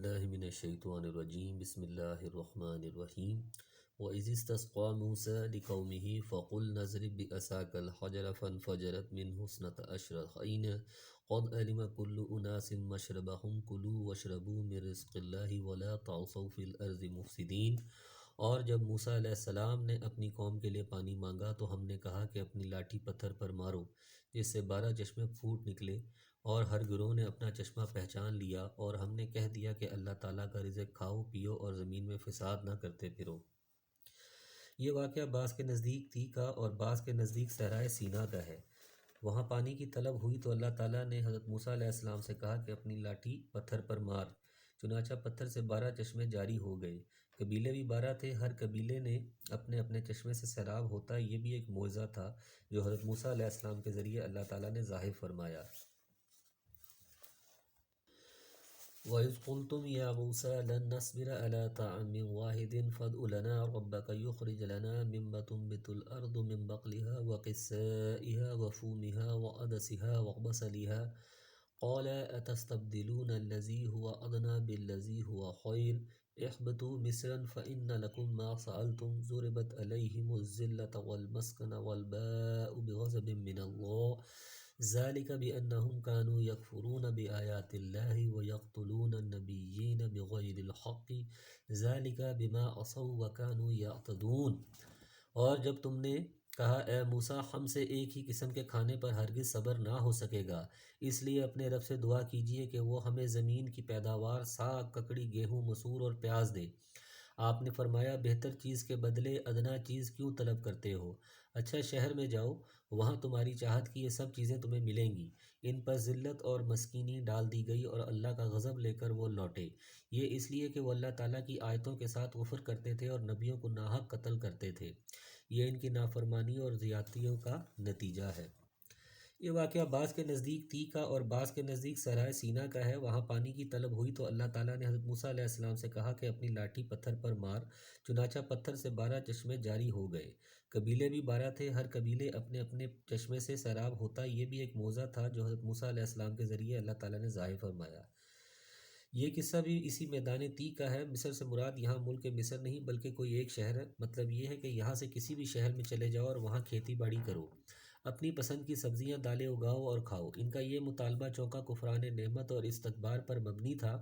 باللہ من الشیطان الرجیم بسم اللہ الرحمن الرحیم وَإِذِ اسْتَسْقَىٰ مُوسَىٰ لِقَوْمِهِ فَقُلْنَا اضْرِب بِّعَصَاكَ الْحَجَرَ فَانفَجَرَتْ مِنْهُ اثْنَتَا عَشْرَةَ عَيْنًا قَدْ عَلِمَ كُلُّ أُنَاسٍ مَّشْرَبَهُمْ كُلُوا وَاشْرَبُوا مِن رِّزْقِ اللَّهِ وَلَا تَعْثَوْا فِي الْأَرْضِ مُفْسِدِينَ۔ اور جب موسیٰ علیہ السلام نے اپنی قوم کے لیے پانی مانگا تو ہم نے کہا کہ اپنی لاٹھی پتھر پر مارو جس سے 12 چشمے پھوٹ نکلے، اور ہر گروہ نے اپنا چشمہ پہچان لیا، اور ہم نے کہہ دیا کہ اللہ تعالیٰ کا رزق کھاؤ پیو اور زمین میں فساد نہ کرتے پھرو۔ یہ واقعہ بعض کے نزدیک تیکا اور بعض کے نزدیک صحرائے سینا کا ہے۔ وہاں پانی کی طلب ہوئی تو اللہ تعالیٰ نے حضرت موسیٰ علیہ السلام سے کہا کہ اپنی لاٹھی پتھر پر مار، چنانچہ پتھر سے 12 چشمے جاری ہو گئے۔ قبیلے بھی 12 تھے، ہر قبیلے نے اپنے اپنے چشمے سے سیراب ہوتا۔ یہ بھی ایک معجزہ تھا جو حضرت موسیٰ علیہ السلام کے ذریعے اللہ تعالیٰ نے ظاہر فرمایا۔ وَإِذْ قُلْتُمْ يَا مُوسَىٰ لَن نَّصْبِرَ عَلَىٰ طَعَامٍ وَاحِدٍ فَادْعُ لَنَا رَبَّكَ يُخْرِجْ لَنَا مِمَّا تُنبِتُ الْأَرْضُ مِن بَقْلِهَا وَقِثَّائِهَا وَفُومِهَا وَعَدَسِهَا وَبَصَلِهَا قَالَ أَتَسْتَبْدِلُونَ الَّذِي هُوَ أَدْنَىٰ بِالَّذِي هُوَ خَيْرٌ اهْبِطُوا مِصْرًا فَإِنَّ لَكُم مَّا سَأَلْتُمْ ضُرِبَتْ عَلَيْهِمُ الذِّلَّةُ وَالْمَسْكَنَةُ وَالْبَاءُ بِغَضَبٍ مِّنَ اللَّهِ ذَلِكَ بِأَنَّهُمْ كَانُوا يَكْفُرُونَ بِآيَاتِ اللَّهِ وَيَقْتُلُونَ النَّبِيِّينَ بِغَيْرِ الْحَقِّ ذَلِكَ بِمَا عَصَوا وَكَانُوا يَعْتَدُونَ۔ اور جب تم نے کہا اے موسیٰ ہم سے ایک ہی قسم کے کھانے پر ہرگز صبر نہ ہو سکے گا، اس لیے اپنے رب سے دعا کیجیے کہ وہ ہمیں زمین کی پیداوار ساگ، ککڑی، گیہوں، مسور اور پیاز دے۔ آپ نے فرمایا بہتر چیز کے بدلے ادنا چیز کیوں طلب کرتے ہو؟ اچھا شہر میں جاؤ، وہاں تمہاری چاہت کی یہ سب چیزیں تمہیں ملیں گی۔ ان پر ذلت اور مسکینی ڈال دی گئی اور اللہ کا غضب لے کر وہ لوٹے۔ یہ اس لیے کہ وہ اللہ تعالیٰ کی آیتوں کے ساتھ کفر کرتے تھے اور نبیوں کو ناحق قتل کرتے تھے۔ یہ ان کی نافرمانی اور زیادتیوں کا نتیجہ ہے۔ یہ واقعہ بعض کے نزدیک تیکا اور بعض کے نزدیک صحرائے سینا کا ہے۔ وہاں پانی کی طلب ہوئی تو اللہ تعالیٰ نے حضرت موسیٰ علیہ السلام سے کہا کہ اپنی لاٹھی پتھر پر مار، چنانچہ پتھر سے 12 چشمے جاری ہو گئے۔ قبیلے بھی 12 تھے، ہر قبیلے اپنے اپنے چشمے سے سیراب ہوتا۔ یہ بھی ایک معجزہ تھا جو حضرت موسیٰ علیہ السلام کے ذریعے اللہ تعالیٰ نے ظاہر فرمایا۔ یہ قصہ بھی اسی میدان تیک کا ہے۔ مصر سے مراد یہاں ملک مصر نہیں بلکہ کوئی ایک شہر ہے۔ مطلب یہ ہے کہ یہاں سے کسی بھی شہر میں چلے جاؤ اور وہاں کھیتی باڑی کرو، اپنی پسند کی سبزیاں دالیں اگاؤ اور کھاؤ۔ ان کا یہ مطالبہ چونکہ کفران نعمت اور استکبار پر مبنی تھا،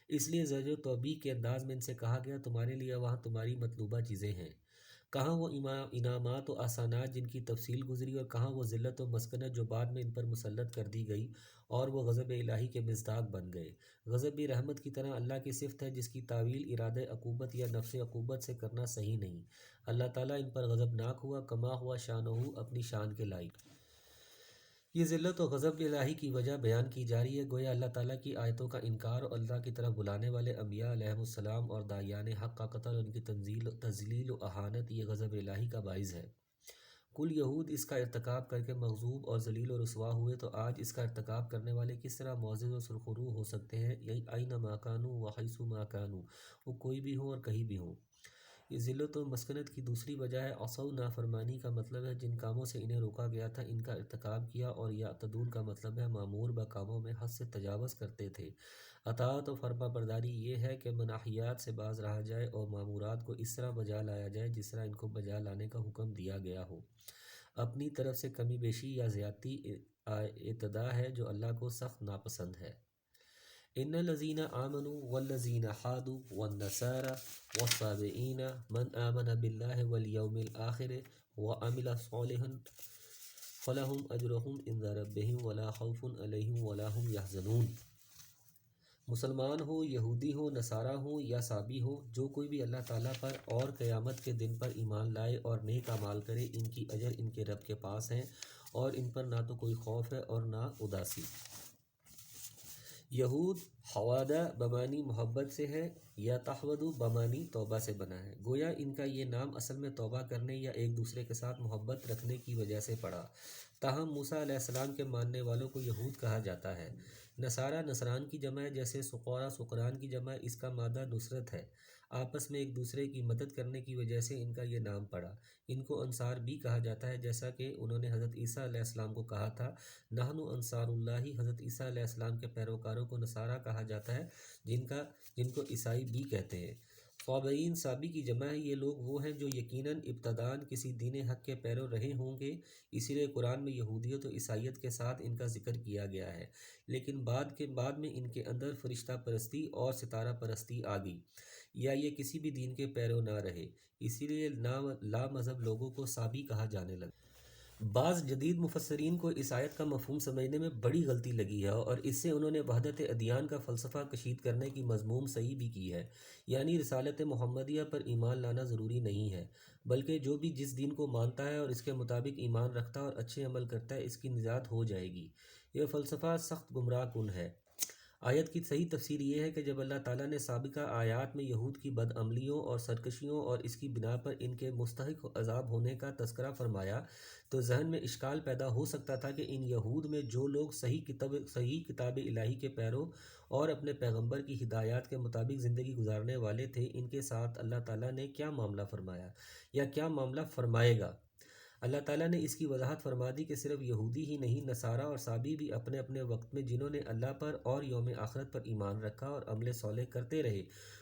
اس لیے زجر و توبیخ کے انداز میں ان سے کہا گیا تمہارے لیے وہاں تمہاری مطلوبہ چیزیں ہیں۔ کہاں وہ انعامات و احسانات جن کی تفصیل گزری، اور کہاں وہ ذلت و مسکنت جو بعد میں ان پر مسلط کر دی گئی اور وہ غضب الہی کے مصداق بن گئے۔ غضب بھی رحمت کی طرح اللہ کی صفت ہے جس کی تعویل ارادہ عقوبت یا نفس عقوبت سے کرنا صحیح نہیں۔ اللہ تعالیٰ ان پر غضبناک ہوا، کما ہوا شانہ اپنی شان کے لائق۔ یہ ذلت و غضب الہی کی وجہ بیان کی جا رہی ہے، گویا اللہ تعالیٰ کی آیتوں کا انکار اور اللہ کی طرف بلانے والے انبیاء علیہم السلام اور داعیان حق کا قتل اور ان کی تذلیل و اہانت یہ غضب الہی کا باعث ہے۔ کل یہود اس کا ارتکاب کر کے مغضوب اور ذلیل و رسوا ہوئے، تو آج اس کا ارتکاب کرنے والے کس طرح معزز و سرخرو ہو سکتے ہیں؟ اینما کانوا وحیث ما کانوا، وہ کوئی بھی ہوں اور کہیں بھی ہوں۔ یہ ذلت و مسکنت کی دوسری وجہ ہے عصوا، نافرمانی کا مطلب ہے جن کاموں سے انہیں روکا گیا تھا ان کا ارتکاب کیا، اور یعتدون کا مطلب ہے مامور کاموں میں حد سے تجاوز کرتے تھے۔ اطاعت و فرما برداری یہ ہے کہ مناہیات سے باز رہا جائے اور مامورات کو اس طرح بجا لایا جائے جس طرح ان کو بجا لانے کا حکم دیا گیا ہو۔ اپنی طرف سے کمی بیشی یا زیادتی اعتداء ہے جو اللہ کو سخت ناپسند ہے۔ ان الذین آمنوا والذین حادوا والنصارى والصابئین من آمن باللہ والیوم الآخر وعمل صالحا فلہم اجرہم عند ربہم ولا خوف علیہم ولا ہم یحزنون۔ مسلمان ہو، یہودی ہو، نصارہ ہو یا صابی ہو، جو کوئی بھی اللہ تعالیٰ پر اور قیامت کے دن پر ایمان لائے اور نیک اعمال کرے، ان کی اجر ان کے رب کے پاس ہیں اور ان پر نہ تو کوئی خوف ہے اور نہ اداسی۔ یہود حوادہ بمانی محبت سے ہے یا تحودو بمانی توبہ سے بنا ہے، گویا ان کا یہ نام اصل میں توبہ کرنے یا ایک دوسرے کے ساتھ محبت رکھنے کی وجہ سے پڑا۔ تاہم موسیٰ علیہ السلام کے ماننے والوں کو یہود کہا جاتا ہے۔ نصارہ نصران کی جمع ہے، جیسے سقورا سقران کی جمع ہے، اس کا مادہ نصرت ہے۔ آپس میں ایک دوسرے کی مدد کرنے کی وجہ سے ان کا یہ نام پڑا۔ ان کو انصار بھی کہا جاتا ہے، جیسا کہ انہوں نے حضرت عیسیٰ علیہ السلام کو کہا تھا، نحن انصار اللہ۔ حضرت عیسیٰ علیہ السلام کے پیروکاروں کو نصارہ کہا جاتا ہے، جن کو عیسائی بھی کہتے ہیں۔ صابئین صابی کی جمع ہے، یہ لوگ وہ ہیں جو یقیناً ابتداً کسی دین حق کے پیرو رہے ہوں گے، اسی لیے قرآن میں یہودیت و عیسائیت کے ساتھ ان کا ذکر کیا گیا ہے، لیکن بعد میں ان کے اندر فرشتہ پرستی اور ستارہ پرستی آ گئی، یا یہ کسی بھی دین کے پیرو نہ رہے، اسی لیے لا مذہب لوگوں کو صابی کہا جانے لگا۔ بعض جدید مفسرین کو اس آیت کا مفہوم سمجھنے میں بڑی غلطی لگی ہے، اور اس سے انہوں نے وحدت ادیان کا فلسفہ کشید کرنے کی مذموم صحیح بھی کی ہے، یعنی رسالت محمدیہ پر ایمان لانا ضروری نہیں ہے، بلکہ جو بھی جس دین کو مانتا ہے اور اس کے مطابق ایمان رکھتا ہے اور اچھے عمل کرتا ہے، اس کی نجات ہو جائے گی۔ یہ فلسفہ سخت گمراہ کن ہے۔ آیت کی صحیح تفسیر یہ ہے کہ جب اللہ تعالیٰ نے سابقہ آیات میں یہود کی بد عملیوں اور سرکشیوں اور اس کی بنا پر ان کے مستحق عذاب ہونے کا تذکرہ فرمایا، تو ذہن میں اشکال پیدا ہو سکتا تھا کہ ان یہود میں جو لوگ صحیح کتاب الہی کے پیرو اور اپنے پیغمبر کی ہدایات کے مطابق زندگی گزارنے والے تھے، ان کے ساتھ اللہ تعالیٰ نے کیا معاملہ فرمایا یا کیا معاملہ فرمائے گا۔ اللہ تعالیٰ نے اس کی وضاحت فرما دی کہ صرف یہودی ہی نہیں، نصارہ اور صابی بھی اپنے اپنے وقت میں جنہوں نے اللہ پر اور یوم آخرت پر ایمان رکھا اور عمل صالح کرتے رہے،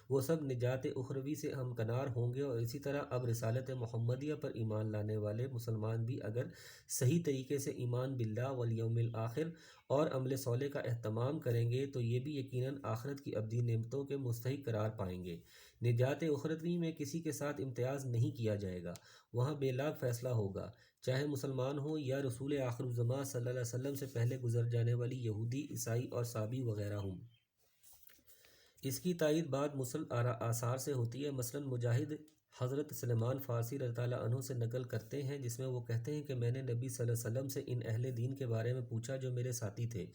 وہ سب نجات اخروی سے ہمکنار ہوں گے۔ اور اسی طرح اب رسالت محمدیہ پر ایمان لانے والے مسلمان بھی اگر صحیح طریقے سے ایمان باللہ والیوم الآخر اور عمل صالح کا اہتمام کریں گے تو یہ بھی یقیناً آخرت کی ابدی نعمتوں کے مستحق قرار پائیں گے۔ نجات اخروی میں کسی کے ساتھ امتیاز نہیں کیا جائے گا، وہاں بے لاگ فیصلہ ہوگا، چاہے مسلمان ہو یا رسول آخر الزماں صلی اللہ علیہ وسلم سے پہلے گزر جانے والی یہودی، عیسائی اور صابی وغیرہ ہوں۔ اس کی تائید بعد مسلم آثار سے ہوتی ہے، مثلا مجاہد حضرت سلمان فارسی رضی اللہ عنہ سے نقل کرتے ہیں، جس میں وہ کہتے ہیں کہ میں نے نبی صلی اللہ علیہ وسلم سے ان اہل دین کے بارے میں پوچھا جو میرے ساتھی تھے،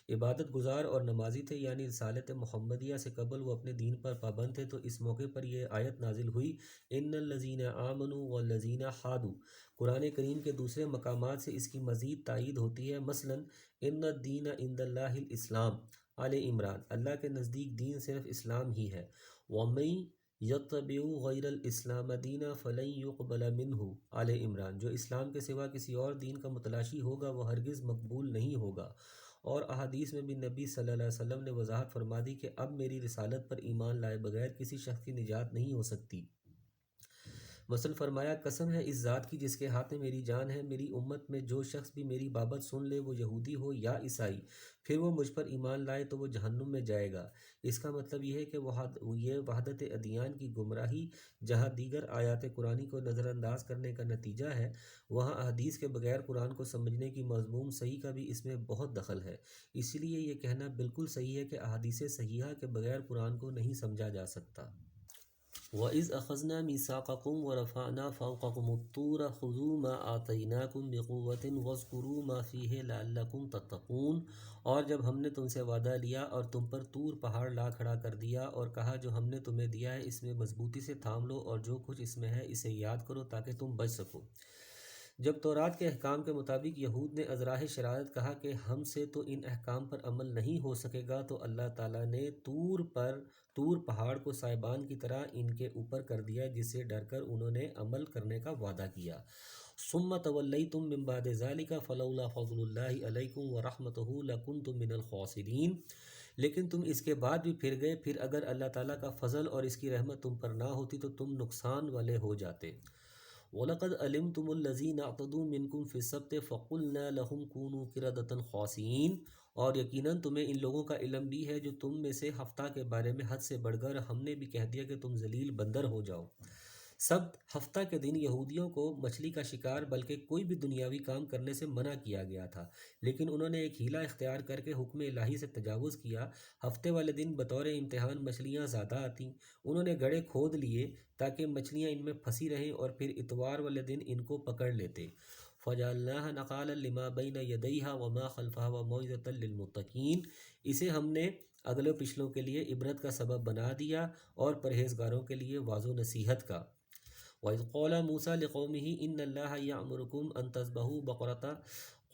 عبادت گزار اور نمازی تھے، یعنی رسالت محمدیہ سے قبل وہ اپنے دین پر پابند تھے، تو اس موقع پر یہ آیت نازل ہوئی، ان الذین آمنوا والذین ہادوا۔ قرآن کریم کے دوسرے مقامات سے اس کی مزید تائید ہوتی ہے، مثلا ان الدین عند اللہ الاسلام، آل عمران، اللہ کے نزدیک دین صرف اسلام ہی ہے، وَمَن یتبع غیر الاسلام دینا فلن یقبل منہ، آل عمران، جو اسلام کے سوا کسی اور دین کا متلاشی ہوگا وہ ہرگز مقبول نہیں ہوگا۔ اور احادیث میں بھی نبی صلی اللہ علیہ وسلم نے وضاحت فرما دی کہ اب میری رسالت پر ایمان لائے بغیر کسی شخص کی نجات نہیں ہو سکتی۔ مثلا فرمایا، قسم ہے اس ذات کی جس کے ہاتھ میں میری جان ہے، میری امت میں جو شخص بھی میری بابت سن لے، وہ یہودی ہو یا عیسائی، پھر وہ مجھ پر ایمان لائے تو وہ جہنم میں جائے گا۔ اس کا مطلب یہ ہے کہ یہ وحدت ادیان کی گمراہی جہاں دیگر آیات قرآنی کو نظر انداز کرنے کا نتیجہ ہے، وہاں احادیث کے بغیر قرآن کو سمجھنے کی مضموم صحیح کا بھی اس میں بہت دخل ہے۔ اسی لیے یہ کہنا بالکل صحیح ہے کہ احادیث صحیحہ کے بغیر قرآن کو نہیں سمجھا جا سکتا۔ وَإِذْ أَخَذْنَا مِيثَاقَكُمْ وَرَفَعْنَا فَوْقَكُمُ الطُّورَ خُذُوا مَا آتَيْنَاكُمْ بِقُوَّةٍ وَاذْكُرُوا مَا فِيهِ لَعَلَّكُمْ تَتَّقُونَ۔ اور جب ہم نے تم سے وعدہ لیا اور تم پر طور پہاڑ لا کھڑا کر دیا اور کہا جو ہم نے تمہیں دیا ہے اس میں مضبوطی سے تھام لو اور جو کچھ اس میں ہے اسے یاد کرو تاکہ تم بچ سکو۔ جب تورات کے احکام کے مطابق یہود نے ازراہ شرارت کہا کہ ہم سے تو ان احکام پر عمل نہیں ہو سکے گا، تو اللہ تعالیٰ نے طور پہاڑ کو سائبان کی طرح ان کے اوپر کر دیا، جس سے ڈر کر انہوں نے عمل کرنے کا وعدہ کیا۔ ثم تولیتم من بعد ذلک فلولا فضل اللہ علیکم ورحمتہ لکنتم من الخاسرین۔ لیکن تم اس کے بعد بھی پھر گئے، پھر اگر اللہ تعالیٰ کا فضل اور اس کی رحمت تم پر نہ ہوتی تو تم نقصان والے ہو جاتے۔ وَلَقَدْ عَلِمْتُمُ الَّذِينَ اعْتَدُوا مِنْكُمْ فِي السَّبْتِ فَقُلْنَا لَهُمْ كُونُوا قِرَدَةً خَاسِئِينَ۔ اور یقیناً تمہیں ان لوگوں کا علم بھی ہے جو تم میں سے ہفتہ کے بارے میں حد سے بڑھ کر ہم نے بھی کہہ دیا کہ تم ذلیل بندر ہو جاؤ۔ سبت ہفتہ کے دن یہودیوں کو مچھلی کا شکار بلکہ کوئی بھی دنیاوی کام کرنے سے منع کیا گیا تھا، لیکن انہوں نے ایک ہیلا اختیار کر کے حکم الہی سے تجاوز کیا۔ ہفتے والے دن بطور امتحان مچھلیاں زیادہ آتیں، انہوں نے گڑھے کھود لیے تاکہ مچھلیاں ان میں پھنسی رہیں اور پھر اتوار والے دن ان کو پکڑ لیتے۔ فَجَعَلْنَاهَا نَقَالًا لِمَا بَيْنَ يَدَيْهَا وَمَا خَلْفَهَا وَمَوْعِظَةً لِّلْمُتَّقِينَ۔ اسے ہم نے اگلے پچھلوں کے لیے عبرت کا سبب بنا دیا اور پرہیزگاروں کے لیے واعظ و نصیحت کا۔ وَإِذْ قَالَ مُوسَىٰ لِقَوْمِهِ إِنَّ اللَّهَ يَأْمُرُكُمْ أَن تَذْبَحُوا بَقَرَةً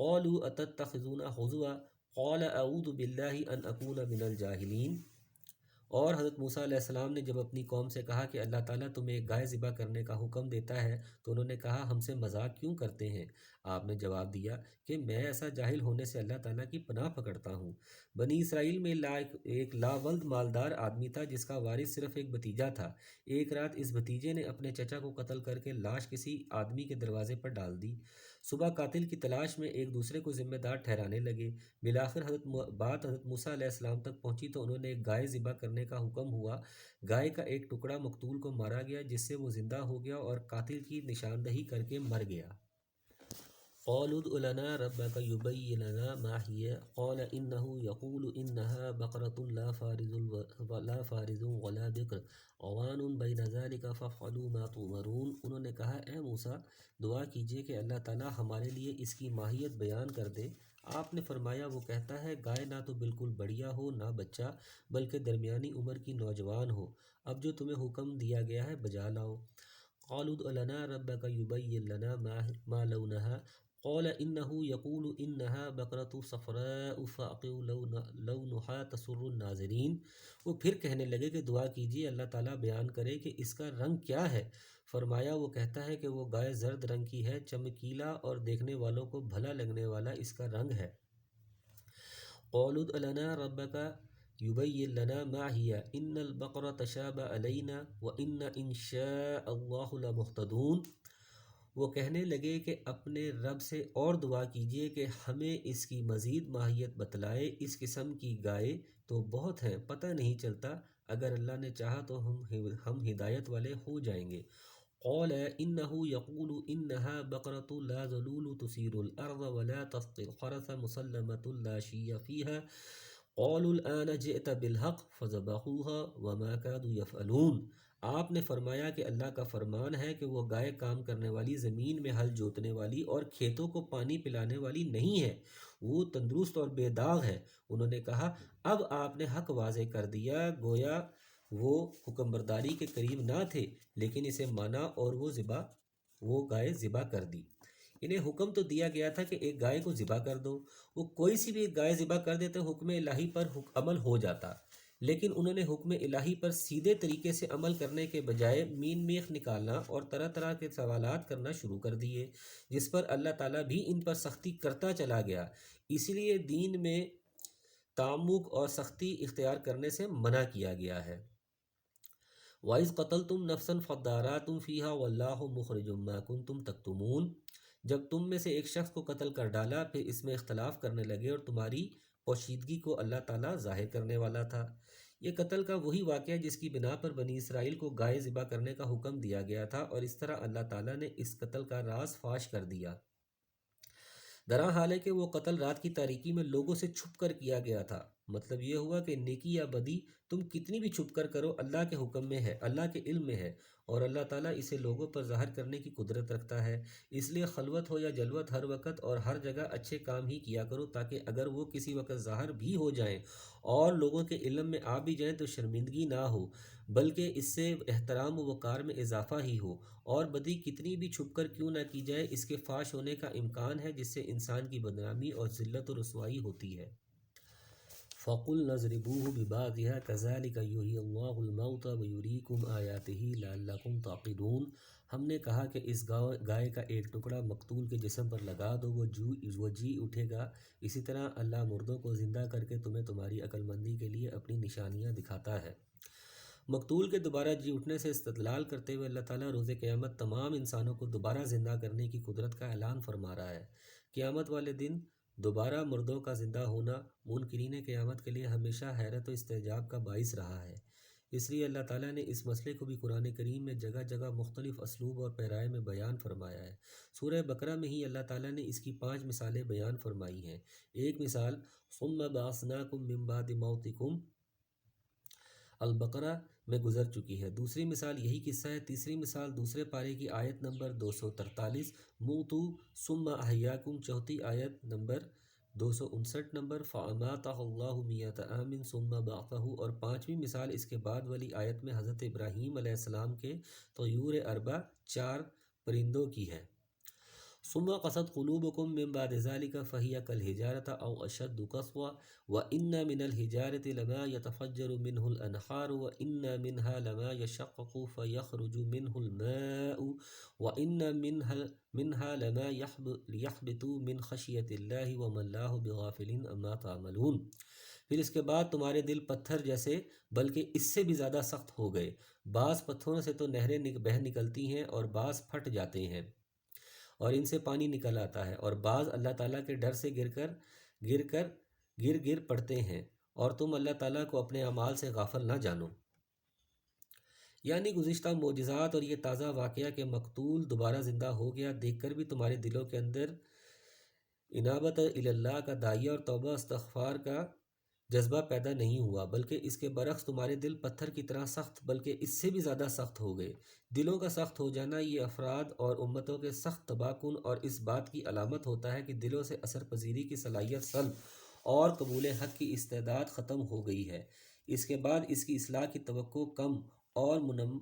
قَالُوا أَتَتَّخِذُونَا هُزُوًا قال اعوذ باللہ ان اکون من الجاہلین۔ اور حضرت موسیٰ علیہ السلام نے جب اپنی قوم سے کہا کہ اللہ تعالیٰ تمہیں ایک گائے ذبح کرنے کا حکم دیتا ہے تو انہوں نے کہا ہم سے مذاق کیوں کرتے ہیں؟ آپ نے جواب دیا کہ میں ایسا جاہل ہونے سے اللہ تعالیٰ کی پناہ پکڑتا ہوں۔ بنی اسرائیل میں ایک لاولد مالدار آدمی تھا جس کا وارث صرف ایک بھتیجا تھا۔ ایک رات اس بھتیجے نے اپنے چچا کو قتل کر کے لاش کسی آدمی کے دروازے پر ڈال دی۔ صبح قاتل کی تلاش میں ایک دوسرے کو ذمہ دار ٹھہرانے لگے۔ بالآخر حضرت موسیٰ علیہ السلام تک پہنچی تو انہوں نے ایک گائے ذبح کرنے کا حکم ہوا۔ گائے کا ایک ٹکڑا مقتول کو مارا گیا جس سے وہ زندہ ہو گیا اور قاتل کی نشاندہی کر کے مر گیا۔ قالوا ادع لنا ربك يبين لنا ما هي قال انه يقول انها بقرة لا فارض ولا بكر عوان بين ذلك فافعلوا ما تؤمرون۔ انہوں نے کہا اے موسیٰ دعا کیجئے کہ اللہ تعالیٰ ہمارے لیے اس کی ماہیت بیان کر دے۔ آپ نے فرمایا وہ کہتا ہے گائے نہ تو بالکل بڑھیا ہو نہ بچہ بلکہ درمیانی عمر کی نوجوان ہو۔ اب جو تمہیں حکم دیا گیا ہے بجا لاؤ۔ قالوا ادع لنا ربك يبين لنا ما لونها قال انه يقول انها بقرة صفراء فاقع لونها تسر الناظرين۔ وہ پھر کہنے لگے کہ دعا کیجیے اللہ تعالیٰ بیان کرے کہ اس کا رنگ کیا ہے۔ فرمایا وہ کہتا ہے کہ وہ گائے زرد رنگ کی ہے، چمکیلا اور دیکھنے والوں کو بھلا لگنے والا اس کا رنگ ہے۔ قالوا ادع لنا ربك يبين لنا ما هي ان البقرة تشابه علينا وان ان شاء الله لمهتدون۔ وہ کہنے لگے کہ اپنے رب سے اور دعا کیجیے کہ ہمیں اس کی مزید ماہیت بتلائے، اس قسم کی گائے تو بہت ہیں، پتہ نہیں چلتا، اگر اللہ نے چاہا تو ہم ہدایت والے ہو جائیں گے۔ قال انه يقول انها بقرة لا ذلول تثير الارض ولا تسقي الحرث مسلمة لا شيء فيها قالوا الآن جئت بالحق فذبحوها وما كادوا يفعلون۔ آپ نے فرمایا کہ اللہ کا فرمان ہے کہ وہ گائے کام کرنے والی، زمین میں ہل جوتنے والی اور کھیتوں کو پانی پلانے والی نہیں ہے، وہ تندرست اور بے داغ ہے۔ انہوں نے کہا اب آپ نے حق واضح کر دیا، گویا وہ حکم برداری کے قریب نہ تھے لیکن اسے مانا اور وہ گائے ذبح کر دی۔ انہیں حکم تو دیا گیا تھا کہ ایک گائے کو ذبح کر دو، وہ کوئی سی بھی ایک گائے ذبح کر دیتے حکم الہی پر عمل ہو جاتا، لیکن انہوں نے حکم الہی پر سیدھے طریقے سے عمل کرنے کے بجائے مین میخ نکالنا اور طرح طرح کے سوالات کرنا شروع کر دیے، جس پر اللہ تعالیٰ بھی ان پر سختی کرتا چلا گیا۔ اسی لیے دین میں تعمق اور سختی اختیار کرنے سے منع کیا گیا ہے۔ وَإِذْ قَتَلْتُمْ نَفْسًا فَادَّارَأْتُمْ فِيهَا وَاللَّهُ مُخْرِجٌ مَا كُنْتُمْ تَكْتُمُونَ۔ جب تم میں سے ایک شخص کو قتل کر ڈالا پھر اس میں اختلاف کرنے لگے اور تمہاری پوشیدگی کو اللہ تعالیٰ ظاہر کرنے والا تھا۔ یہ قتل کا وہی واقعہ جس کی بنا پر بنی اسرائیل کو گائے ذبح کرنے کا حکم دیا گیا تھا، اور اس طرح اللہ تعالیٰ نے اس قتل کا راز فاش کر دیا۔ درا حال ہے کہ وہ قتل رات کی تاریکی میں لوگوں سے چھپ کر کیا گیا تھا۔ مطلب یہ ہوا کہ نیکی یا بدی تم کتنی بھی چھپ کر کرو اللہ کے حکم میں ہے، اللہ کے علم میں ہے، اور اللہ تعالیٰ اسے لوگوں پر ظاہر کرنے کی قدرت رکھتا ہے۔ اس لیے خلوت ہو یا جلوت ہر وقت اور ہر جگہ اچھے کام ہی کیا کرو، تاکہ اگر وہ کسی وقت ظاہر بھی ہو جائیں اور لوگوں کے علم میں آ بھی جائیں تو شرمندگی نہ ہو، بلکہ اس سے احترام و وقار میں اضافہ ہی ہو۔ اور بدی کتنی بھی چھپ کر کیوں نہ کی جائے اس کے فاش ہونے کا امکان ہے، جس سے انسان کی بدنامی اور ذلت و رسوائی ہوتی ہے۔ فَقُلْنَا اضْرِبُوهُ بِبَعْضِهَا كَذَلِكَ يُحْيِي اللَّهُ الْمَوْتَى وَيُرِيكُمْ آيَاتِهِ لَعَلَّكُمْ تَعْقِلُونَ۔ ہم نے کہا کہ اس گائے کا ایک ٹکڑا مقتول کے جسم پر لگا دو، وہ جی اٹھے گا، اسی طرح اللہ مردوں کو زندہ کر کے تمہیں تمہاری عقل مندی کے لیے اپنی نشانیاں دکھاتا ہے۔ مقتول کے دوبارہ جی اٹھنے سے استدلال کرتے ہوئے اللہ تعالیٰ روز قیامت تمام انسانوں کو دوبارہ زندہ کرنے کی قدرت کا اعلان فرما رہا ہے۔ قیامت والے دن دوبارہ مردوں کا زندہ ہونا منکرین قیامت کے لیے ہمیشہ حیرت و استعجاب کا باعث رہا ہے۔ اس لیے اللہ تعالیٰ نے اس مسئلے کو بھی قرآن کریم میں جگہ جگہ مختلف اسلوب اور پیرائے میں بیان فرمایا ہے۔ سورہ بقرہ میں ہی اللہ تعالیٰ نے اس کی 5 مثالیں بیان فرمائی ہیں۔ ایک مثال ثُمَّ بَعَثْنَاكُم مِّن بَعْدِ مَوْتِكُمْ البقرہ میں گزر چکی ہے۔ دوسری مثال یہی قصہ ہے۔ تیسری مثال دوسرے پارے کی آیت نمبر 243 موتوا ثم احیاکم، چوتھی آیت نمبر 259 نمبر فَأَمَاتَهُ اللَّهُ مِئَةَ عَامٍ ثُمَّ بَعَثَهُ، اور 5ویں مثال اس کے بعد والی آیت میں حضرت ابراہیم علیہ السلام کے طیور اربع 4 پرندوں کی ہے۔ ثم قست قلوبكم من بعد ذلك فهي كالحجارة أو أشد قسوة وإن من الحجارة لما يتفجر منه الأنهار وإن منها لما يشقق فيخرج منه الماء وإن منها لما يحبط من خشية الله وما الله بغافل أما تعملون۔ پھر اس کے بعد تمہارے دل پتھر جیسے بلکہ اس سے بھی زیادہ سخت ہو گئے، بعض پتھروں سے تو نہریں بہہ نکلتی ہیں اور بعض پھٹ جاتے ہیں اور ان سے پانی نکل آتا ہے، اور بعض اللہ تعالیٰ کے ڈر سے گر پڑتے ہیں، اور تم اللہ تعالیٰ کو اپنے اعمال سے غافل نہ جانو۔ یعنی گزشتہ معجزات اور یہ تازہ واقعہ کہ مقتول دوبارہ زندہ ہو گیا دیکھ کر بھی تمہارے دلوں کے اندر انابت اللہ کا داعیہ اور توبہ استغفار کا جذبہ پیدا نہیں ہوا، بلکہ اس کے برعکس تمہارے دل پتھر کی طرح سخت بلکہ اس سے بھی زیادہ سخت ہو گئے۔ دلوں کا سخت ہو جانا یہ افراد اور امتوں کے سخت تباہ کن اور اس بات کی علامت ہوتا ہے کہ دلوں سے اثر پذیری کی صلاحیت سلب اور قبول حق کی استعداد ختم ہو گئی ہے۔ اس کے بعد اس کی اصلاح کی توقع کم اور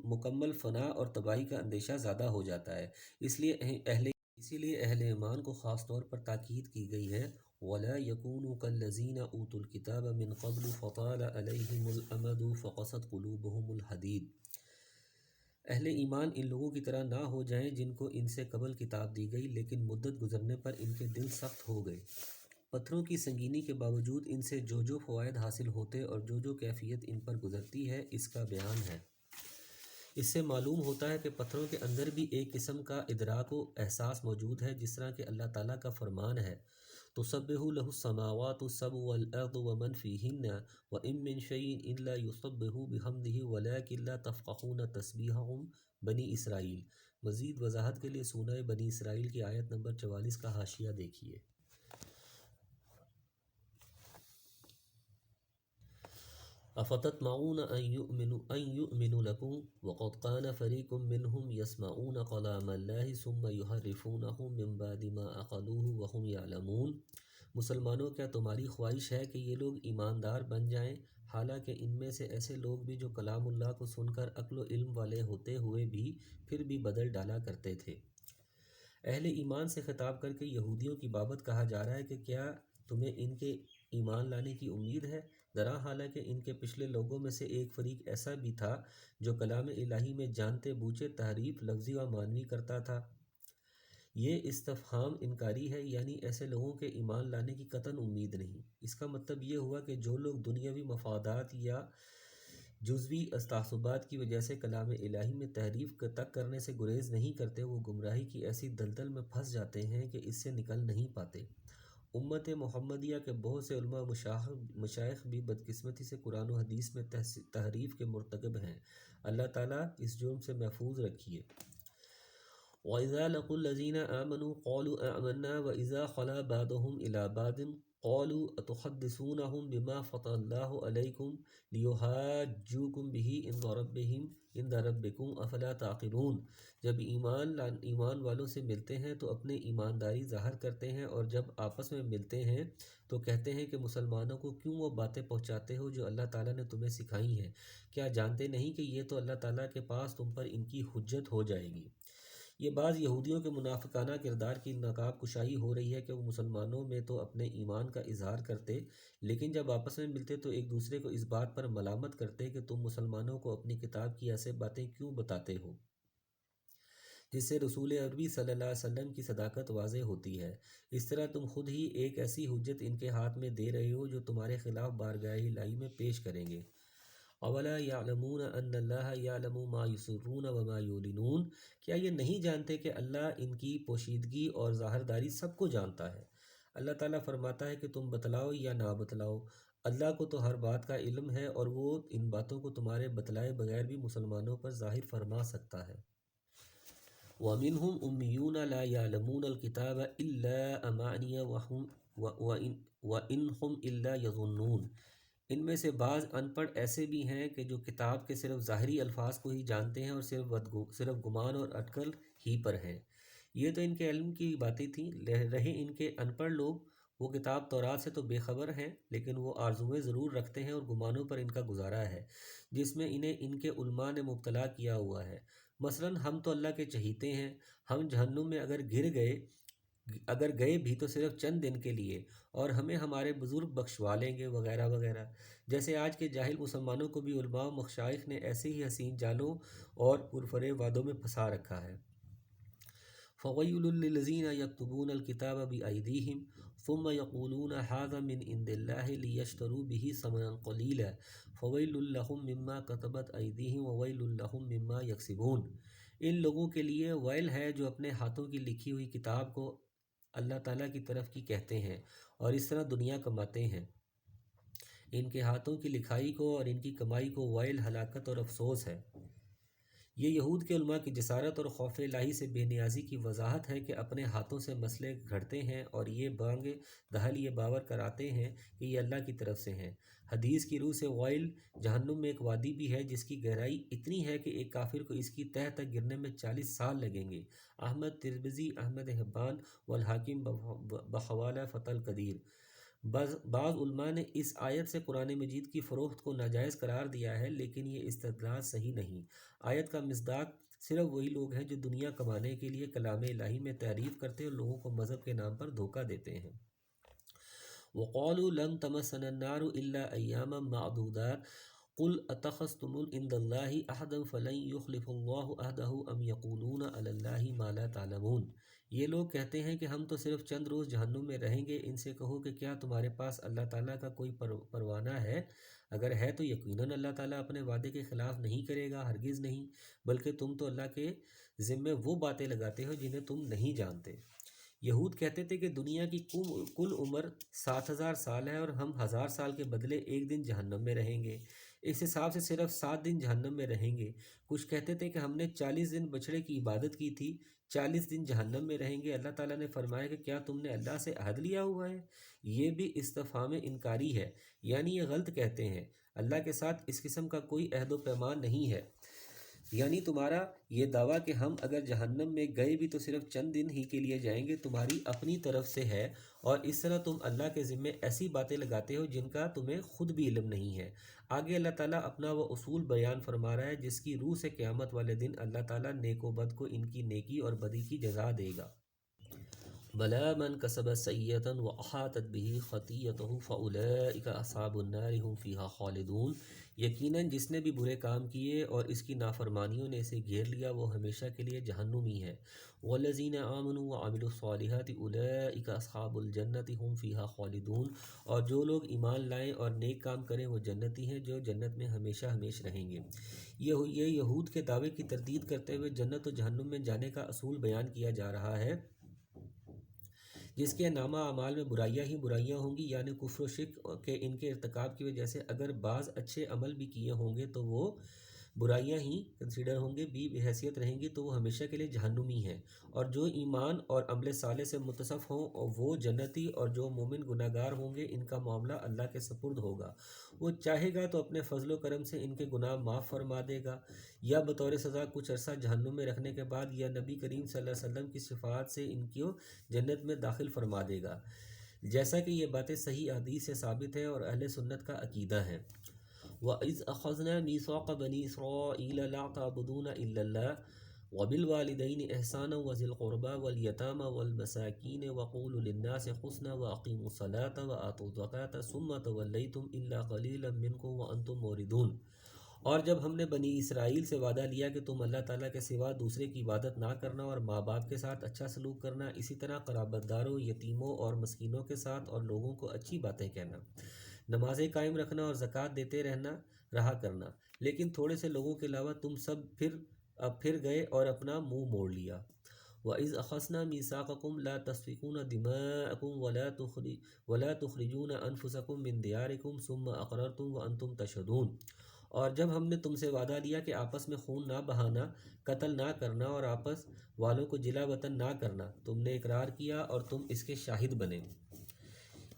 مکمل فنا اور تباہی کا اندیشہ زیادہ ہو جاتا ہے۔ اسی لیے اہل ایمان کو خاص طور پر تاکید کی گئی ہے وَلَا يَكُونُوا كَالَّذِينَ أُوتُوا الْكِتَابَ مِنْ قَبْلُ فَطَالَ عَلَيْهِمُ الْأَمَدُ فَقَسَتْ قُلُوبُهُمُ الْحَدِيدُ۔ اہل ایمان ان لوگوں کی طرح نہ ہو جائیں جن کو ان سے قبل کتاب دی گئی لیکن مدت گزرنے پر ان کے دل سخت ہو گئے۔ پتھروں کی سنگینی کے باوجود ان سے جو فوائد حاصل ہوتے اور جو کیفیت ان پر گزرتی ہے اس کا بیان ہے۔ اس سے معلوم ہوتا ہے کہ پتھروں کے اندر بھی ایک قسم کا ادراک و احساس موجود ہے، جس طرح کہ اللہ تعالیٰ کا فرمان ہے تسبح له السماوات السبع والارض ومن فيهن وان من شيء الا يسبح بحمده ولكن لا تفقهون تسبيحهم بنی اسرائیل۔ مزید وضاحت کے لیے سورہ بنی اسرائیل کی آیت نمبر 44 کا حاشیہ دیکھیے۔ افتطمعون ان يؤمنوا لكم وقد كان فريق منهم يسمعون كلام الله ثم يحرفونه من بعد ما عقلوه وهم يعلمون۔ مسلمانوں کیا تمہاری خواہش ہے کہ یہ لوگ ایماندار بن جائیں، حالانکہ ان میں سے ایسے لوگ بھی جو کلام اللہ کو سن کر عقل و علم والے ہوتے ہوئے بھی پھر بھی بدل ڈالا کرتے تھے۔ اہل ایمان سے خطاب کر کے یہودیوں کی بابت کہا جا رہا ہے کہ کیا تمہیں ان کے ایمان لانے کی امید ہے؟ درا حالانکہ ان کے پچھلے لوگوں میں سے ایک فریق ایسا بھی تھا جو کلام الہی میں جانتے بوجھے تحریف لفظی و معنوی کرتا تھا۔ یہ استفہام انکاری ہے، یعنی ایسے لوگوں کے ایمان لانے کی قطعاً امید نہیں۔ اس کا مطلب یہ ہوا کہ جو لوگ دنیاوی مفادات یا جزوی تعصبات کی وجہ سے کلام الہی میں تحریف تک کرنے سے گریز نہیں کرتے، وہ گمراہی کی ایسی دلدل میں پھنس جاتے ہیں کہ اس سے نکل نہیں پاتے۔ امت محمدیہ کے بہت سے علماء مشائخ بھی بدقسمتی سے قرآن و حدیث میں تحریف کے مرتکب ہیں۔ اللہ تعالیٰ اس جرم سے محفوظ رکھیے۔ وَإِذَا لَقُوا الَّذِينَ آمَنُوا قَالُوا آمَنَّا وَإِذَا خَلَا بَعْضُهُمْ إِلَىٰ بَعْضٍ قَالُوا أَتُحَدِّثُونَهُمْ بِمَا فَتَحَ اللَّهُ عَلَيْكُمْ لِيُحَاجُّوكُمْ بِهِ عِندَ رَبِّكُمْ أَفَلَا تَعْقِلُونَ۔ جب ایمان والوں سے ملتے ہیں تو اپنے ایمانداری ظاہر کرتے ہیں، اور جب آپس میں ملتے ہیں تو کہتے ہیں کہ مسلمانوں کو کیوں وہ باتیں پہنچاتے ہو جو اللہ تعالیٰ نے تمہیں سکھائی ہیں؟ کیا جانتے نہیں کہ یہ تو اللہ تعالیٰ کے پاس تم پر ان کی حجت ہو جائے گی؟ یہ بعض یہودیوں کے منافقانہ کردار کی نقاب کشائی ہو رہی ہے کہ وہ مسلمانوں میں تو اپنے ایمان کا اظہار کرتے، لیکن جب آپس میں ملتے تو ایک دوسرے کو اس بات پر ملامت کرتے کہ تم مسلمانوں کو اپنی کتاب کی ایسے باتیں کیوں بتاتے ہو جس سے رسول عربی صلی اللہ علیہ وسلم کی صداقت واضح ہوتی ہے۔ اس طرح تم خود ہی ایک ایسی حجت ان کے ہاتھ میں دے رہے ہو جو تمہارے خلاف بارگاہ الہی میں پیش کریں گے۔ اولا یعلمون ان اللہ یعلم ما یسرون وما یعلنون۔ کیا یہ نہیں جانتے کہ اللہ ان کی پوشیدگی اور ظاہرداری سب کو جانتا ہے؟ اللہ تعالیٰ فرماتا ہے کہ تم بتلاؤ یا نہ بتلاؤ، اللہ کو تو ہر بات کا علم ہے اور وہ ان باتوں کو تمہارے بتلائے بغیر بھی مسلمانوں پر ظاہر فرما سکتا ہے۔ وَمِنْهُمْ أُمِّيُّونَ لَا يَعْلَمُونَ الْكِتَابَ إِلَّا أَمَانِيَ وَإِنْ هُمْ إِلَّا يَظُنُّونَ۔ ان میں سے بعض ان پڑھ ایسے بھی ہیں کہ جو کتاب کے صرف ظاہری الفاظ کو ہی جانتے ہیں اور صرف گمان اور اٹکل ہی پر ہیں۔ یہ تو ان کے علم کی باتیں تھیں، رہے ان کے ان پڑھ لوگ، وہ کتاب تورات سے تو بے خبر ہیں، لیکن وہ آرزویں ضرور رکھتے ہیں اور گمانوں پر ان کا گزارا ہے جس میں انہیں ان کے علماء نے مبتلا کیا ہوا ہے۔ مثلاً ہم تو اللہ کے چہیتے ہیں، ہم جہنم میں اگر گر گئے اگر گئے بھی تو صرف چند دن کے لیے، اور ہمیں ہمارے بزرگ بخشوا لیں گے وغیرہ وغیرہ۔ جیسے آج کے جاہل مسلمانوں کو بھی علماء و مشائخ نے ایسے ہی حسین جالوں اور پرفریب وعدوں میں پھنسا رکھا ہے۔ فَوَيْلٌ لِّلَّذِينَ يَكْتُبُونَ الْكِتَابَ بِأَيْدِيهِمْ ثُمَّ يَقُولُونَ هَٰذَا مِنْ عِندِ اللَّهِ لِيَشْتَرُوا بِهِ ثَمَنًا قَلِيلًا فَوَيْلٌ لَّهُم مِّمَّا كَتَبَتْ أَيْدِيهِمْ وَوَيْلٌ لَّهُم مِّمَّا يَكْسِبُونَ۔ ان لوگوں کے لیے ویل ہے جو اپنے ہاتھوں کی لکھی ہوئی کتاب کو اللہ تعالیٰ کی طرف کی کہتے ہیں اور اس طرح دنیا کماتے ہیں۔ ان کے ہاتھوں کی لکھائی کو اور ان کی کمائی کو ویل، ہلاکت اور افسوس ہے۔ یہ یہود کے علماء کی جسارت اور خوف الہی سے بے نیازی کی وضاحت ہے کہ اپنے ہاتھوں سے مسئلے گھڑتے ہیں اور یہ بانگ دہل یہ باور کراتے ہیں کہ یہ اللہ کی طرف سے ہیں۔ حدیث کی روح سے ویل جہنم میں ایک وادی بھی ہے جس کی گہرائی اتنی ہے کہ ایک کافر کو اس کی تہہ تک گرنے میں 40 سال لگیں گے۔ احمد ترمذی، احمد حبان والحاکم بحوالہ فتح القدیر۔ بعض علماء نے اس آیت سے قرآن مجید کی فروخت کو ناجائز قرار دیا ہے، لیکن یہ استدلال صحیح نہیں۔ آیت کا مصداق صرف وہی لوگ ہیں جو دنیا کمانے کے لیے کلام الہی میں تعریف کرتے اور لوگوں کو مذہب کے نام پر دھوکہ دیتے ہیں۔ وَقَالُوا لَن تَمَسَّنَا النَّارُ إِلَّا أَيَّامًا مَّعْدُودَاتٍ قُلْ أَتَّخَذْتُمْ عِندَ اللَّهِ عَهْدًا فَلَن يُخْلِفَ اللَّهُ عَهْدَهُ أَمْ يَقُولُونَ عَلَى اللَّهِ مَا لَا تَعْلَمُونَ۔ یہ لوگ کہتے ہیں کہ ہم تو صرف چند روز جہنم میں رہیں گے۔ ان سے کہو کہ کیا تمہارے پاس اللہ تعالیٰ کا کوئی پروانہ ہے؟ اگر ہے تو یقیناً اللہ تعالیٰ اپنے وعدے کے خلاف نہیں کرے گا، ہرگز نہیں، بلکہ تم تو اللہ کے ذمے وہ باتیں لگاتے ہو جنہیں تم نہیں جانتے۔ یہود کہتے تھے کہ دنیا کی کل عمر 7,000 سال ہے اور ہم 1000 سال کے بدلے ایک دن جہنم میں رہیں گے۔ اس حساب سے صرف 7 دن جہنم میں رہیں گے۔ کچھ کہتے تھے کہ ہم نے 40 دن بچھڑے کی عبادت کی تھی، 40 دن جہنم میں رہیں گے۔ اللہ تعالیٰ نے فرمایا کہ کیا تم نے اللہ سے عہد لیا ہوا ہے؟ یہ بھی استفہام انکاری ہے، یعنی یہ غلط کہتے ہیں۔ اللہ کے ساتھ اس قسم کا کوئی عہد و پیمان نہیں ہے، یعنی تمہارا یہ دعویٰ کہ ہم اگر جہنم میں گئے بھی تو صرف چند دن ہی کے لیے جائیں گے تمہاری اپنی طرف سے ہے، اور اس طرح تم اللہ کے ذمے ایسی باتیں لگاتے ہو جن کا تمہیں خود بھی علم نہیں ہے۔ آگے اللہ تعالیٰ اپنا وہ اصول بیان فرما رہا ہے جس کی روح سے قیامت والے دن اللہ تعالیٰ نیک و بد کو ان کی نیکی اور بدی کی جزا دے گا۔ بَلَىٰ مَنْ كَسَبَ سَيِّئَةً وَأَحَاطَتْ بِهِ خَطِيئَتُهُ فَأُولَٰئِكَ أَصْحَابُ النَّارِ هُمْ فِيهَا خَالِدُونَ۔ یقیناً جس نے بھی برے کام کیے اور اس کی نافرمانیوں نے اسے گھیر لیا وہ ہمیشہ کے لیے جہنمی ہے۔ وَالَّذِينَ آمَنُوا وَعَمِلُوا الصَّالِحَاتِ أُولَٰئِكَ أَصْحَابُ الْجَنَّةِ هُمْ فِيهَا خَالِدُونَ۔ اور جو لوگ ایمان لائیں اور نیک کام کریں وہ جنتی ہیں جو جنت میں ہمیشہ ہمیشہ رہیں گے۔ یہ یہود کے دعوے کی تردید کرتے ہوئے جنت و جہنم میں جانے کا اصول بیان کیا جا رہا ہے، جس کے نامہ اعمال میں برائیاں ہی برائیاں ہوں گی، یعنی کفر و شرک کے ان کے ارتکاب کی وجہ سے اگر بعض اچھے عمل بھی کیے ہوں گے تو وہ برائیاں ہی کنسیڈر ہوں گے، بحیثیت رہیں گی، تو وہ ہمیشہ کے لیے جہنمی ہیں۔ اور جو ایمان اور عمل صالح سے متصف ہوں اور وہ جنتی، اور جو مومن گناہ گار ہوں گے ان کا معاملہ اللہ کے سپرد ہوگا۔ وہ چاہے گا تو اپنے فضل و کرم سے ان کے گناہ معاف فرما دے گا، یا بطور سزا کچھ عرصہ جہنم میں رکھنے کے بعد یا نبی کریم صلی اللہ علیہ وسلم کی شفاعت سے ان کو جنت میں داخل فرما دے گا، جیسا کہ یہ باتیں صحیح احادیث سے ثابت ہیں اور اہل سنت کا عقیدہ ہے۔ وَإِذْ أَخَذْنَا مِيثَاقَ بَنِي إِسْرَائِيلَ لَا تَعْبُدُونَ إِلَّا اللَّهَ وَبِالْوَالِدَيْنِ إِحْسَانًا وَذِي الْقُرْبَىٰ وَالْيَتَامَىٰ وَالْمَسَاكِينِ وَقُولُوا لِلنَّاسِ حُسْنًا وَأَقِيمُوا الصَّلَاةَ وَآتُوا الزَّكَاةَ ثُمَّ تَوَلَّيْتُمْ إِلَّا قَلِيلًا مِّنكُمْ وَأَنتُم مُّعْرِضُونَ۔ اور جب ہم نے بنی اسرائیل سے وعدہ لیا کہ تم اللہ تعالیٰ کے سوا دوسرے کی عبادت نہ کرنا اور ماں باپ کے ساتھ اچھا سلوک کرنا، اسی طرح قرابت داروں، یتیموں اور مسکینوں کے ساتھ اور لوگوں کو اچھی باتیں کہنا، نمازیں قائم رکھنا اور زکوٰۃ دیتے رہا کرنا، لیکن تھوڑے سے لوگوں کے علاوہ تم سب پھر گئے اور اپنا منہ موڑ لیا۔ وَإِذْ أَخَذْنَا مِيثَاقَكُمْ لَا تَسْفِكُونَ دِمَاءَكُمْ وَلَا تُخْرِجُونَ أَنفُسَكُم مِّن دِيَارِكُمْ ثُمَّ أَقْرَرْتُمْ وَأَنتُمْ تَشْهَدُونَ۔ اور جب ہم نے تم سے وعدہ لیا کہ آپس میں خون نہ بہانا، قتل نہ کرنا اور آپس والوں کو جلا وطن نہ کرنا، تم نے اقرار کیا اور تم اس کے شاہد بنے۔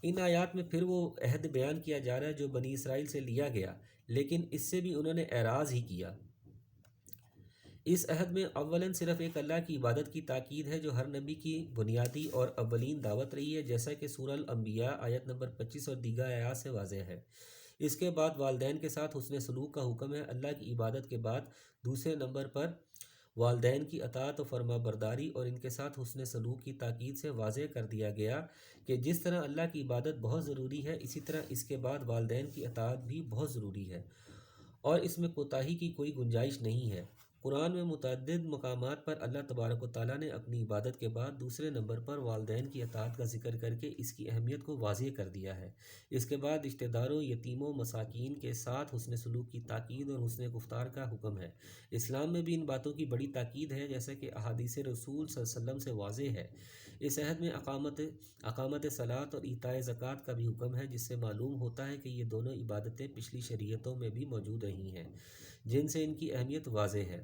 ان آیات میں پھر وہ عہد بیان کیا جا رہا ہے جو بنی اسرائیل سے لیا گیا، لیکن اس سے بھی انہوں نے اعراض ہی کیا۔ اس عہد میں اولاً صرف ایک اللہ کی عبادت کی تاکید ہے جو ہر نبی کی بنیادی اور اولین دعوت رہی ہے، جیسا کہ سورہ الانبیاء آیت نمبر 25 اور دیگر آیات سے واضح ہے۔ اس کے بعد والدین کے ساتھ حسن سلوک کا حکم ہے۔ اللہ کی عبادت کے بعد دوسرے نمبر پر والدین کی اطاعت و فرما برداری اور ان کے ساتھ حسن سلوک کی تاکید سے واضح کر دیا گیا کہ جس طرح اللہ کی عبادت بہت ضروری ہے، اسی طرح اس کے بعد والدین کی اطاعت بھی بہت ضروری ہے اور اس میں کوتاہی کی کوئی گنجائش نہیں ہے۔ قرآن میں متعدد مقامات پر اللہ تبارک و تعالیٰ نے اپنی عبادت کے بعد دوسرے نمبر پر والدین کی اطاعت کا ذکر کر کے اس کی اہمیت کو واضح کر دیا ہے۔ اس کے بعد رشتہ داروں، یتیموں، مساکین کے ساتھ حسن سلوک کی تاکید اور حسن گفتار کا حکم ہے۔ اسلام میں بھی ان باتوں کی بڑی تاکید ہے، جیسا کہ احادیث رسول صلی اللہ علیہ وسلم سے واضح ہے۔ اس عہد میں اقامت صلاۃ اور ایتاء زکوٰۃ کا بھی حکم ہے، جس سے معلوم ہوتا ہے کہ یہ دونوں عبادتیں پچھلی شریعتوں میں بھی موجود رہی ہیں، جن سے ان کی اہمیت واضح ہے۔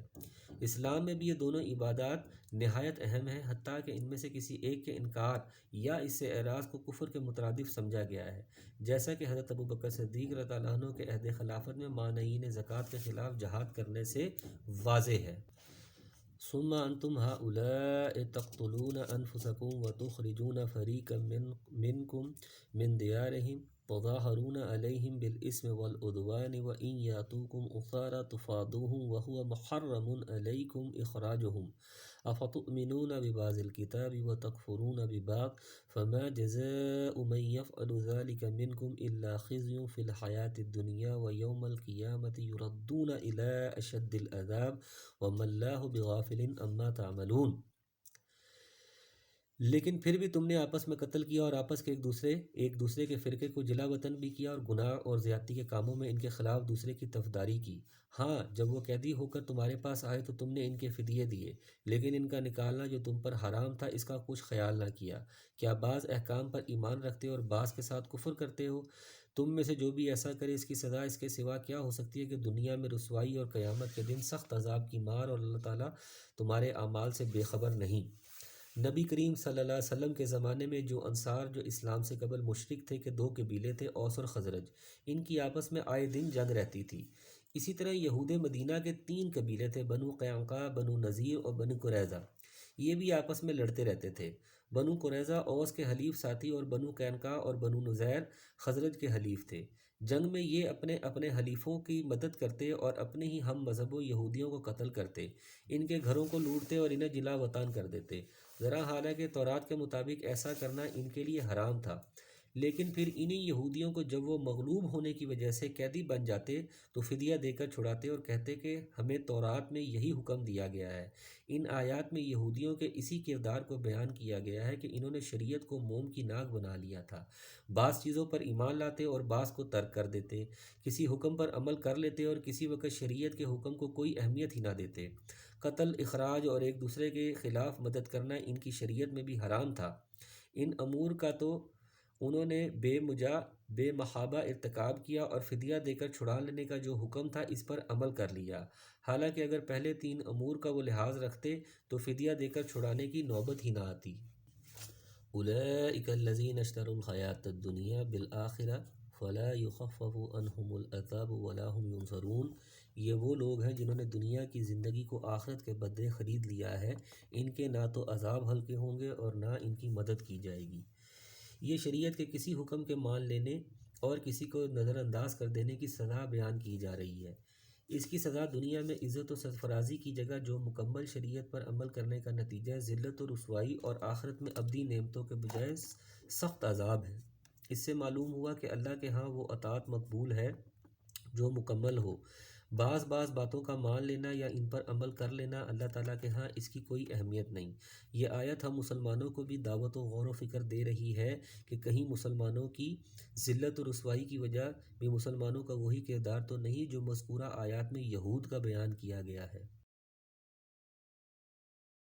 اسلام میں بھی یہ دونوں عبادات نہایت اہم ہیں، حتیٰ کہ ان میں سے کسی ایک کے انکار یا اس سے اعراض کو کفر کے مترادف سمجھا گیا ہے، جیسا کہ حضرت ابوبکر صدیق رضی اللہ عنہ کے عہد خلافت میں مانعین زکوٰۃ کے خلاف جہاد کرنے سے واضح ہے۔ ثم انتم هؤلاء تقتلون انفسکم وتخرجون فریقا منکم من دیارہم تظاہرون علیہم بالاسم والعدوان وإن یاتوکم اسارى تفادوهم وهو محرم علیکم اخراجهم افتؤمنون ببعض الكتاب وتکفرون ببعض فما جزاء من يفعل ذلك منكم إلا خزي في الحياة الدنيا ويوم القيامة يردون إلى أشد العذاب وما الله بغافل عما تعملون۔ لیکن پھر بھی تم نے آپس میں قتل کیا اور آپس کے ایک دوسرے کے فرقے کو جلا وطن بھی کیا اور گناہ اور زیادتی کے کاموں میں ان کے خلاف دوسرے کی طرفداری کی۔ ہاں، جب وہ قیدی ہو کر تمہارے پاس آئے تو تم نے ان کے فدیے دیے، لیکن ان کا نکالنا جو تم پر حرام تھا اس کا کچھ خیال نہ کیا۔ کیا بعض احکام پر ایمان رکھتے ہو اور بعض کے ساتھ کفر کرتے ہو؟ تم میں سے جو بھی ایسا کرے اس کی سزا اس کے سوا کیا ہو سکتی ہے کہ دنیا میں رسوائی اور قیامت کے دن سخت عذاب کی مار، اور اللہ تعالیٰ تمہارے اعمال سے بے خبر نہیں۔ نبی کریم صلی اللہ علیہ وسلم کے زمانے میں جو انصار جو اسلام سے قبل مشرک تھے کہ دو قبیلے تھے، اوس اور خزرج، ان کی آپس میں آئے دن جنگ رہتی تھی۔ اسی طرح یہود مدینہ کے 3 قبیلے تھے، بنو قینقاع، بنو نذیر اور بنو قریظہ، یہ بھی آپس میں لڑتے رہتے تھے۔ بنو قریظہ اوس کے حلیف ساتھی اور بنو قینقاع اور بنو نذیر خزرج کے حلیف تھے۔ جنگ میں یہ اپنے اپنے حلیفوں کی مدد کرتے اور اپنے ہی ہم مذہب و یہودیوں کو قتل کرتے، ان کے گھروں کو لوٹتے اور انہیں جلا وطن کر دیتے۔ ذرا حالانکہ تورات کے مطابق ایسا کرنا ان کے لیے حرام تھا، لیکن پھر انہی یہودیوں کو جب وہ مغلوب ہونے کی وجہ سے قیدی بن جاتے تو فدیہ دے کر چھڑاتے اور کہتے کہ ہمیں تورات میں یہی حکم دیا گیا ہے۔ ان آیات میں یہودیوں کے اسی کردار کو بیان کیا گیا ہے کہ انہوں نے شریعت کو موم کی ناک بنا لیا تھا، بعض چیزوں پر ایمان لاتے اور بعض کو ترک کر دیتے، کسی حکم پر عمل کر لیتے اور کسی وقت شریعت کے حکم کو کوئی اہمیت ہی نہ دیتے۔ قتل، اخراج اور ایک دوسرے کے خلاف مدد کرنا ان کی شریعت میں بھی حرام تھا۔ ان امور کا تو انہوں نے بے محابہ ارتکاب کیا اور فدیہ دے کر چھڑا لینے کا جو حکم تھا اس پر عمل کر لیا، حالانکہ اگر پہلے 3 امور کا وہ لحاظ رکھتے تو فدیہ دے کر چھڑانے کی نوبت ہی نہ آتی۔ اولئک الذین اشتروا الحیاۃ الدنیا بالآخرہ فلا یخفف عنہم العذاب ولا هم ینصرون۔ یہ وہ لوگ ہیں جنہوں نے دنیا کی زندگی کو آخرت کے بدلے خرید لیا ہے، ان کے نہ تو عذاب ہلکے ہوں گے اور نہ ان کی مدد کی جائے گی۔ یہ شریعت کے کسی حکم کے مان لینے اور کسی کو نظر انداز کر دینے کی سزا بیان کی جا رہی ہے۔ اس کی سزا دنیا میں عزت و سرفرازی کی جگہ جو مکمل شریعت پر عمل کرنے کا نتیجہ ذلت و رسوائی، اور آخرت میں ابدی نعمتوں کے بجائے سخت عذاب ہے۔ اس سے معلوم ہوا کہ اللہ کے ہاں وہ اطاعت مقبول ہے جو مکمل ہو۔ بعض باتوں کا مان لینا یا ان پر عمل کر لینا اللہ تعالیٰ کے ہاں اس کی کوئی اہمیت نہیں۔ یہ آیت ہم مسلمانوں کو بھی دعوت و غور و فکر دے رہی ہے کہ کہیں مسلمانوں کی ذلت و رسوائی کی وجہ بھی مسلمانوں کا وہی کردار تو نہیں جو مذکورہ آیات میں یہود کا بیان کیا گیا ہے۔